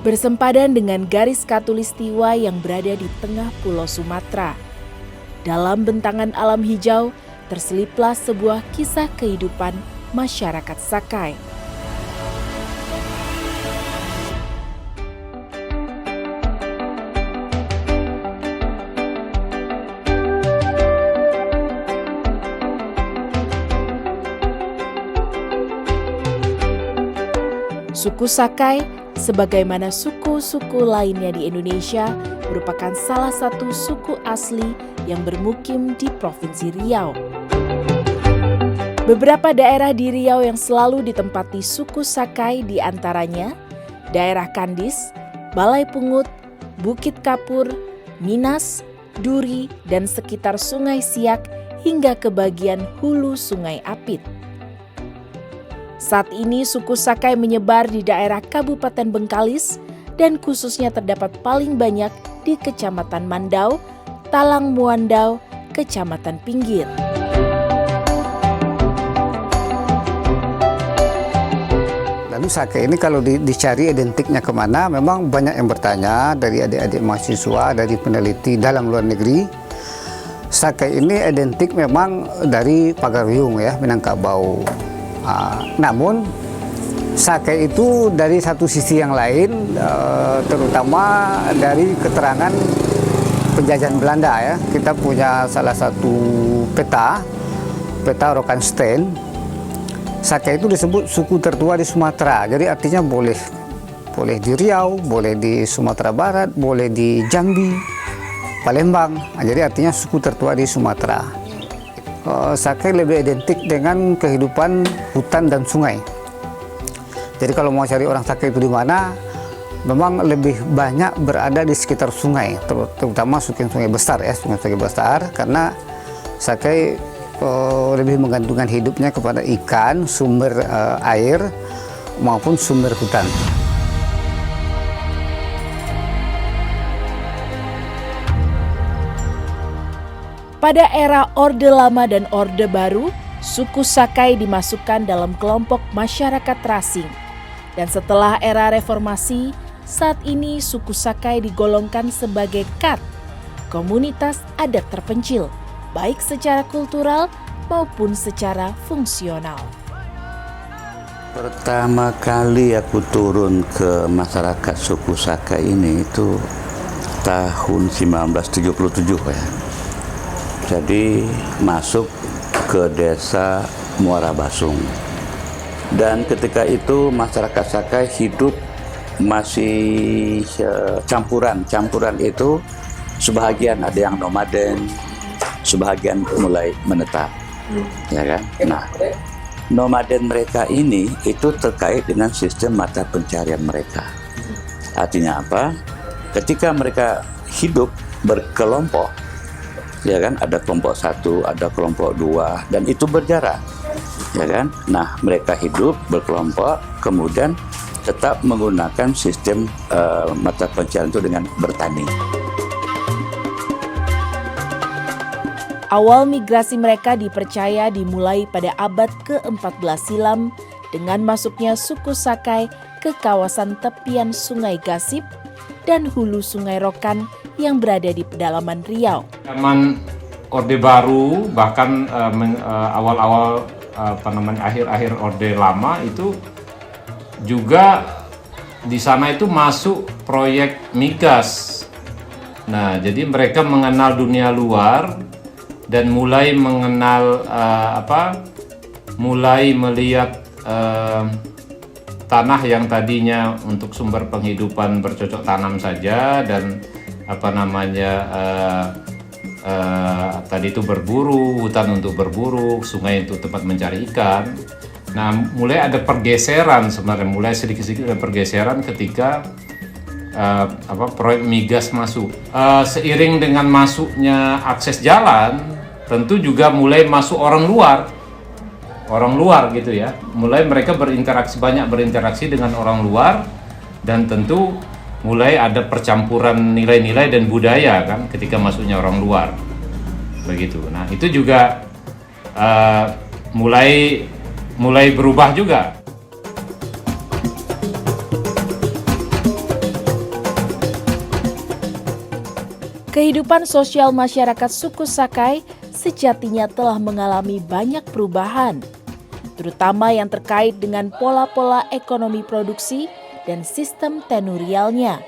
bersempadan dengan garis khatulistiwa yang berada di tengah Pulau Sumatera. Dalam bentangan alam hijau, terseliplah sebuah kisah kehidupan masyarakat Sakai. Suku Sakai, sebagaimana suku-suku lainnya di Indonesia, merupakan salah satu suku asli yang bermukim di Provinsi Riau. Beberapa daerah di Riau yang selalu ditempati suku Sakai diantaranya daerah Kandis, Balai Pungut, Bukit Kapur, Minas, Duri, dan sekitar Sungai Siak hingga ke bagian hulu Sungai Apit. Saat ini suku Sakai menyebar di daerah Kabupaten Bengkalis dan khususnya terdapat paling banyak di Kecamatan Mandau, Talang Muandau, Kecamatan Pinggir. Lalu Sakai ini kalau dicari identiknya kemana, memang banyak yang bertanya dari adik-adik mahasiswa, dari peneliti dalam luar negeri. Sakai ini identik memang dari Pagaruyung ya, Minangkabau. Namun Sakai itu dari satu sisi yang lain, terutama dari keterangan penjajahan Belanda ya. Kita punya salah satu peta Rokanstein. Sakai itu disebut suku tertua di Sumatera. Jadi artinya boleh di Riau, boleh di Sumatera Barat, boleh di Jambi, Palembang. Jadi artinya suku tertua di Sumatera. Sakai lebih identik dengan kehidupan hutan dan sungai. Jadi kalau mau cari orang Sakai itu di mana, memang lebih banyak berada di sekitar sungai, terutama sungai besar ya, sungai besar, karena Sakai lebih menggantungkan hidupnya kepada ikan, sumber air maupun sumber hutan. Pada era Orde Lama dan Orde Baru, suku Sakai dimasukkan dalam kelompok masyarakat terasing. Dan setelah era reformasi, saat ini suku Sakai digolongkan sebagai KAT, komunitas adat terpencil, baik secara kultural maupun secara fungsional. Pertama kali aku turun ke masyarakat suku Sakai ini itu tahun 1977 ya. Jadi masuk ke desa Muara Basung. Dan ketika itu masyarakat Sakai hidup masih campuran. Campuran itu sebahagian ada yang nomaden, sebahagian mulai menetap. Ya kan? Nah, nomaden mereka ini itu terkait dengan sistem mata pencarian mereka. Artinya apa? Ketika mereka hidup berkelompok, ya kan, ada kelompok 1, ada kelompok 2, dan itu berjarak, ya kan. Nah, mereka hidup berkelompok, kemudian tetap menggunakan sistem mata pencarian itu dengan bertani. Awal migrasi mereka dipercaya dimulai pada abad ke-14 silam dengan masuknya suku Sakai ke kawasan tepian Sungai Gasip dan hulu Sungai Rokan yang berada di pedalaman Riau. Zaman Orde Baru, bahkan awal-awal akhir-akhir Orde Lama itu juga di sana itu masuk proyek migas. Nah, jadi mereka mengenal dunia luar dan mulai mengenal mulai melihat tanah yang tadinya untuk sumber penghidupan bercocok tanam saja dan tadi itu berburu, hutan untuk berburu, sungai untuk tempat mencari ikan. Nah, mulai ada pergeseran sebenarnya, mulai sedikit-sedikit ada pergeseran ketika proyek migas masuk. Seiring dengan masuknya akses jalan, tentu juga mulai masuk orang luar gitu ya. Mulai mereka banyak berinteraksi dengan orang luar, dan tentu mulai ada percampuran nilai-nilai dan budaya kan ketika masuknya orang luar, begitu. Nah, itu juga mulai berubah juga. Kehidupan sosial masyarakat suku Sakai sejatinya telah mengalami banyak perubahan, terutama yang terkait dengan pola-pola ekonomi produksi dan sistem tenurialnya,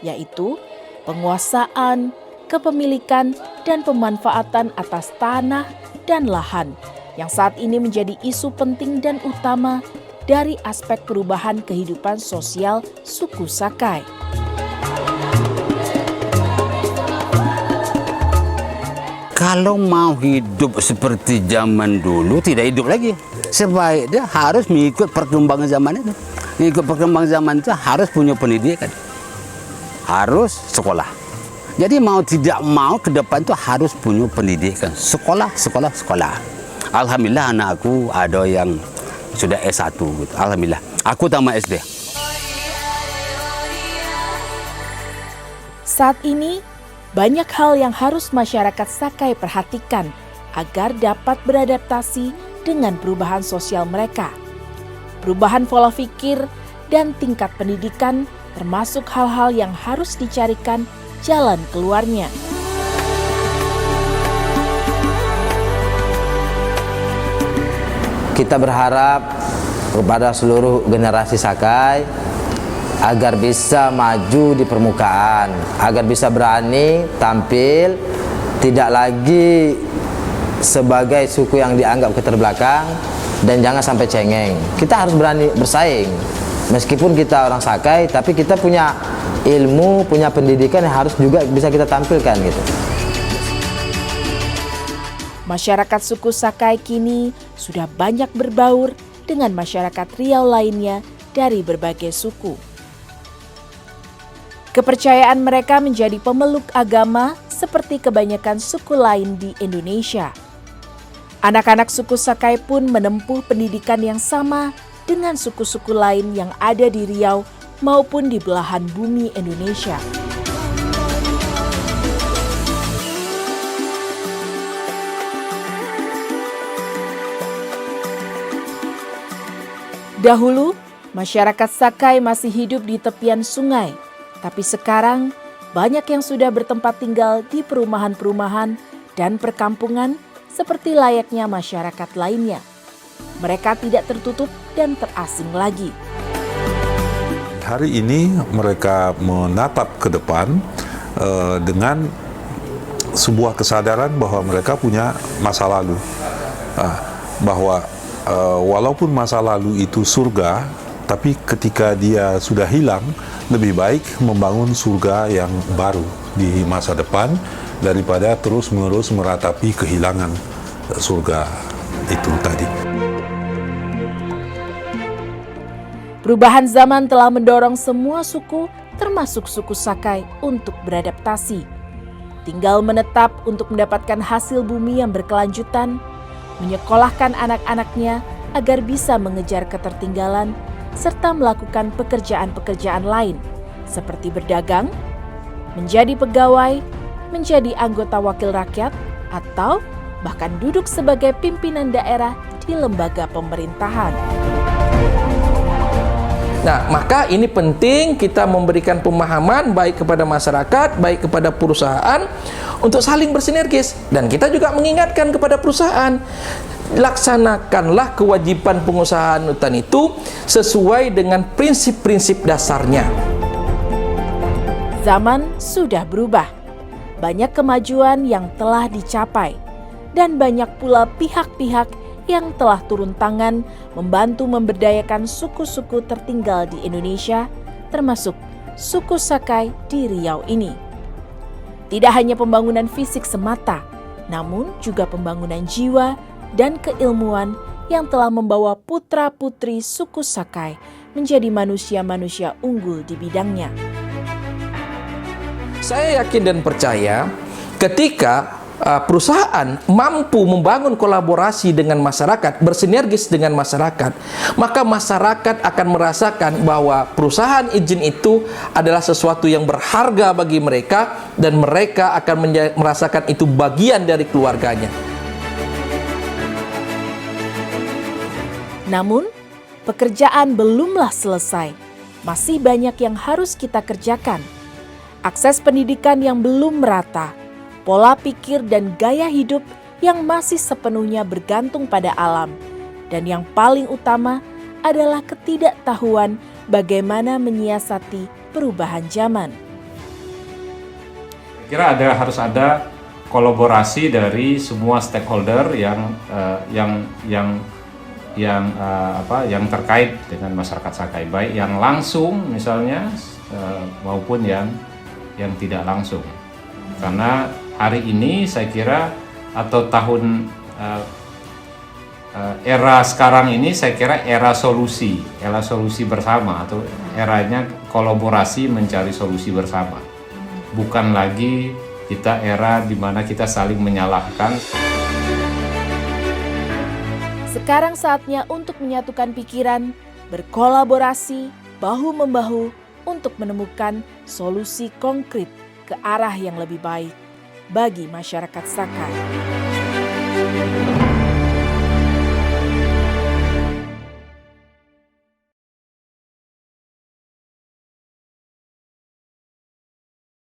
yaitu penguasaan, kepemilikan, dan pemanfaatan atas tanah dan lahan, yang saat ini menjadi isu penting dan utama dari aspek perubahan kehidupan sosial suku Sakai. Kalau mau hidup seperti zaman dulu, tidak hidup lagi. Sebaiknya harus mengikut perkembangan zaman itu. Mengikut perkembangan zaman itu harus punya pendidikan. Harus sekolah. Jadi mau tidak mau ke depan itu harus punya pendidikan. Sekolah. Alhamdulillah anakku ada yang sudah S1 gitu. Alhamdulillah. Aku tamat SD. Saat ini, banyak hal yang harus masyarakat Sakai perhatikan agar dapat beradaptasi dengan perubahan sosial mereka. Perubahan pola pikir dan tingkat pendidikan termasuk hal-hal yang harus dicarikan jalan keluarnya. Kita berharap kepada seluruh generasi Sakai agar bisa maju di permukaan, agar bisa berani tampil, tidak lagi sebagai suku yang dianggap keterbelakang, dan jangan sampai cengeng. Kita harus berani bersaing. Meskipun kita orang Sakai, tapi kita punya ilmu, punya pendidikan yang harus juga bisa kita tampilkan gitu. Masyarakat suku Sakai kini sudah banyak berbaur dengan masyarakat Riau lainnya dari berbagai suku. Kepercayaan mereka menjadi pemeluk agama seperti kebanyakan suku lain di Indonesia. Anak-anak suku Sakai pun menempuh pendidikan yang sama dengan suku-suku lain yang ada di Riau maupun di belahan bumi Indonesia. Dahulu, masyarakat Sakai masih hidup di tepian sungai. Tapi sekarang banyak yang sudah bertempat tinggal di perumahan-perumahan dan perkampungan seperti layaknya masyarakat lainnya. Mereka tidak tertutup dan terasing lagi. Hari ini mereka menatap ke depan dengan sebuah kesadaran bahwa mereka punya masa lalu. Bahwa walaupun masa lalu itu surga, tapi ketika dia sudah hilang, lebih baik membangun surga yang baru di masa depan daripada terus-menerus meratapi kehilangan surga itu tadi. Perubahan zaman telah mendorong semua suku, termasuk suku Sakai, untuk beradaptasi. Tinggal menetap untuk mendapatkan hasil bumi yang berkelanjutan, menyekolahkan anak-anaknya agar bisa mengejar ketertinggalan, serta melakukan pekerjaan-pekerjaan lain seperti berdagang, menjadi pegawai, menjadi anggota wakil rakyat, atau bahkan duduk sebagai pimpinan daerah di lembaga pemerintahan. Nah, maka ini penting kita memberikan pemahaman baik kepada masyarakat, baik kepada perusahaan untuk saling bersinergis, dan kita juga mengingatkan kepada perusahaan, laksanakanlah kewajiban pengusahaan hutan itu sesuai dengan prinsip-prinsip dasarnya. Zaman sudah berubah. Banyak kemajuan yang telah dicapai dan banyak pula pihak-pihak yang telah turun tangan membantu memberdayakan suku-suku tertinggal di Indonesia, termasuk suku Sakai di Riau ini. Tidak hanya pembangunan fisik semata, namun juga pembangunan jiwa dan keilmuan yang telah membawa putra-putri suku Sakai menjadi manusia-manusia unggul di bidangnya. Saya yakin dan percaya ketika perusahaan mampu membangun kolaborasi dengan masyarakat, bersinergis dengan masyarakat, maka masyarakat akan merasakan bahwa perusahaan izin itu adalah sesuatu yang berharga bagi mereka, dan mereka akan merasakan itu bagian dari keluarganya. Namun, pekerjaan belumlah selesai. Masih banyak yang harus kita kerjakan. akses pendidikan yang belum merata, pola pikir dan gaya hidup yang masih sepenuhnya bergantung pada alam, dan yang paling utama adalah ketidaktahuan bagaimana menyiasati perubahan zaman. Harus ada kolaborasi dari semua stakeholder yang terkait dengan masyarakat Sakai, baik yang langsung misalnya maupun yang tidak langsung. Karena hari ini saya kira atau tahun era sekarang ini saya kira era solusi bersama atau eranya kolaborasi mencari solusi bersama. Bukan lagi kita era di mana kita saling menyalahkan. Sekarang saatnya untuk menyatukan pikiran, berkolaborasi, bahu-membahu untuk menemukan solusi konkret ke arah yang lebih baik bagi masyarakat Sakai.